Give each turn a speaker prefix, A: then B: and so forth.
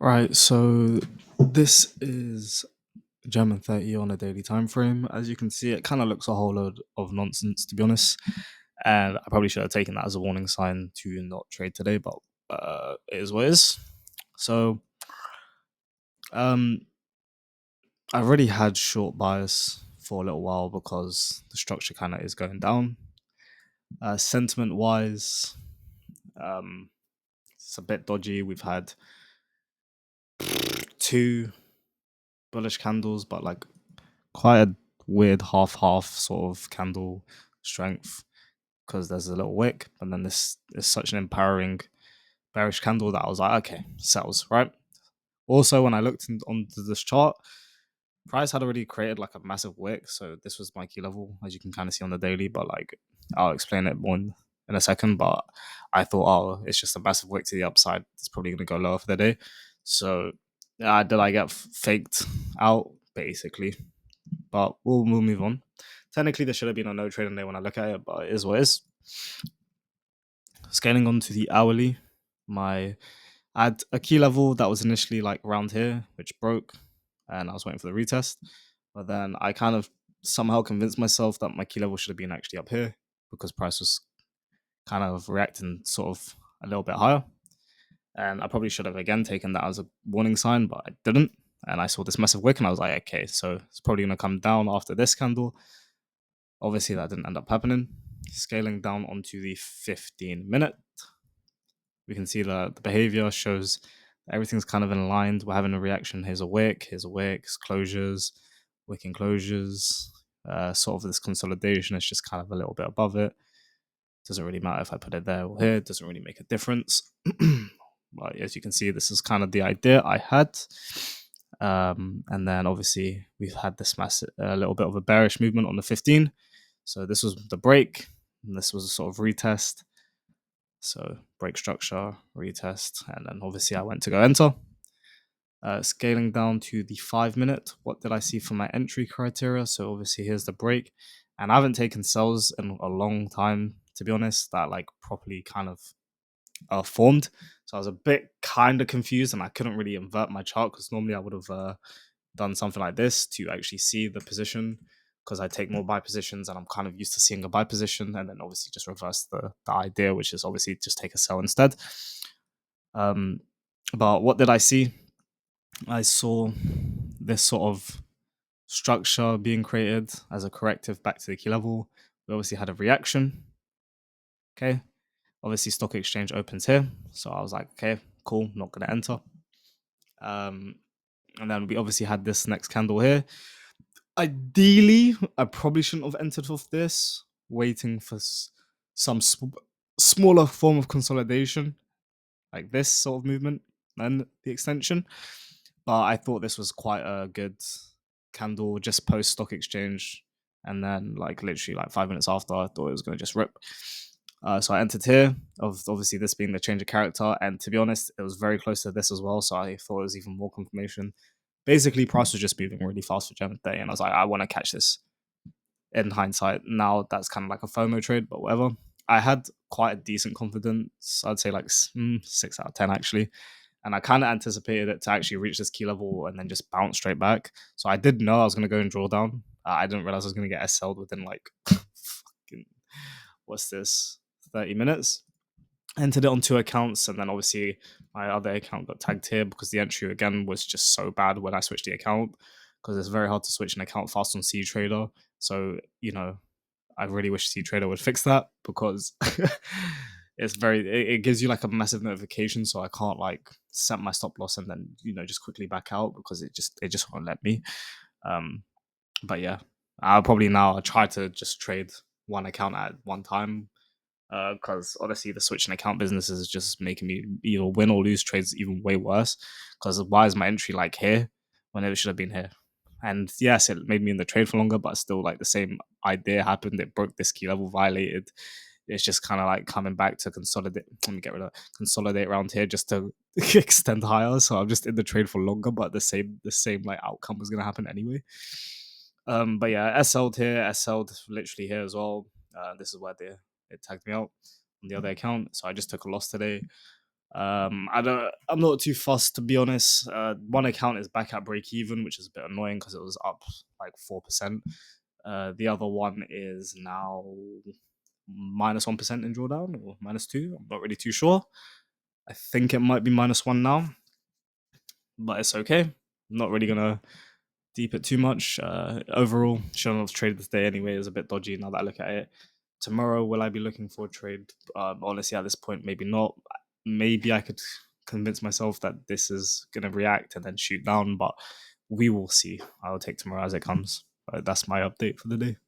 A: Right, so this is German 30 on a daily time frame. As you can see, it kind of looks a whole load of nonsense, to be honest. And I probably should have taken that as a warning sign to not trade today, but it is what it is. So, um, I've already had short bias for a little while because the structure kind of is going down. Sentiment wise, um, it's a bit dodgy. We've had two bullish candles, but like quite a weird half sort of candle strength because there's a little wick, and then this is such an empowering bearish candle that I was like, okay, sells, right? Also, when I looked onto this chart, price had already created like a massive wick, so this was my key level, as you can kind of see on the daily, but like I'll explain it more in a second. But I thought, oh, it's just a massive wick to the upside. It's probably going to go lower for the day. So did I get faked out basically? But we'll move on. Technically, there should have been a no trading day when I look at it, but it is what it is. Scaling on to the hourly, my I had a key level that was initially like around here, which broke, and I was waiting for the retest. But then I kind of somehow convinced myself that my key level should have been actually up here because price was kind of reacting sort of a little bit higher. And I probably should have again taken that as a warning sign, but I didn't. And I saw this massive wick and I was like, okay, so it's probably going to come down after this candle. Obviously, that didn't end up happening. Scaling down onto the 15-minute, we can see the behavior shows everything's kind of in line. We're having a reaction. Here's a wick, closures, wick enclosures. Sort of this consolidation is just kind of a little bit above it. Doesn't really matter if I put it there or here. It doesn't really make a difference. But as you can see, this is kind of the idea I had. And then obviously we've had this massive, a little bit of a bearish movement on the 15. So this was the break, and this was a sort of retest. So break structure, retest, and then obviously I went to go enter. Scaling down to the 5 minute, what did I see for my entry criteria? So obviously here's the break, and I haven't taken sells in a long time, to be honest, that like properly kind of formed. So I was a bit kind of confused, and I couldn't really invert my chart because normally I would have done something like this to actually see the position because I take more buy positions and I'm kind of used to seeing a buy position, and then obviously just reverse the idea, which is obviously just take a sell instead. But what did I see? I saw this sort of structure being created as a corrective back to the key level. We obviously had a reaction. Okay. Obviously, stock exchange opens here. So I was like, okay, cool, not going to enter. And then we obviously had this next candle here. Ideally, I probably shouldn't have entered off this, waiting for some smaller form of consolidation, like this sort of movement and the extension. But I thought this was quite a good candle just post stock exchange. And then, like, literally, like 5 minutes after, I thought it was going to just rip. So I entered here, of obviously this being the change of character. And to be honest, it was very close to this as well. So I thought it was even more confirmation. Basically, price was just moving really fast for German day, and I was like, I want to catch this. In hindsight, now that's kind of like a FOMO trade, but whatever. I had quite a decent confidence. I'd say like 6 out of 10 actually, and I kind of anticipated it to actually reach this key level and then just bounce straight back. So I did know I was going to go in drawdown. I didn't realize I was going to get SL'd within like fucking, what's this, 30 minutes. Entered it on 2 accounts, and then obviously my other account got tagged here because the entry again was just so bad when I switched the account, because it's very hard to switch an account fast on C Trader. So, I really wish C Trader would fix that because it gives you like a massive notification, so I can't like set my stop loss and then just quickly back out because it just won't let me. But yeah, I'll try to just trade one account at one time, because honestly, the switching account business is just making me either win or lose trades even way worse. Because why is my entry like here when it should have been here? And yes, it made me in the trade for longer, but still, like the same idea happened. It broke this key level, violated. It's just kind of like coming back to consolidate. Let me get rid of consolidate around here just to extend higher. So I'm just in the trade for longer, but the same like outcome was gonna happen anyway. But yeah, SL'd here, SL'd literally here as well. This is where it tagged me out on the other account. So I just took a loss today. I'm not too fussed, to be honest. One account is back at break even, which is a bit annoying because it was up like 4%. The other one is now -1% in drawdown, or -2. I'm not really too sure. I think it might be -1 now, but it's okay. I'm not really gonna deep it too much. Overall, showing off trade this day anyway is a bit dodgy now that I look at it. Tomorrow, will I be looking for a trade? Honestly, at this point, maybe not. Maybe I could convince myself that this is going to react and then shoot down, but we will see. I'll take tomorrow as it comes. That's my update for the day.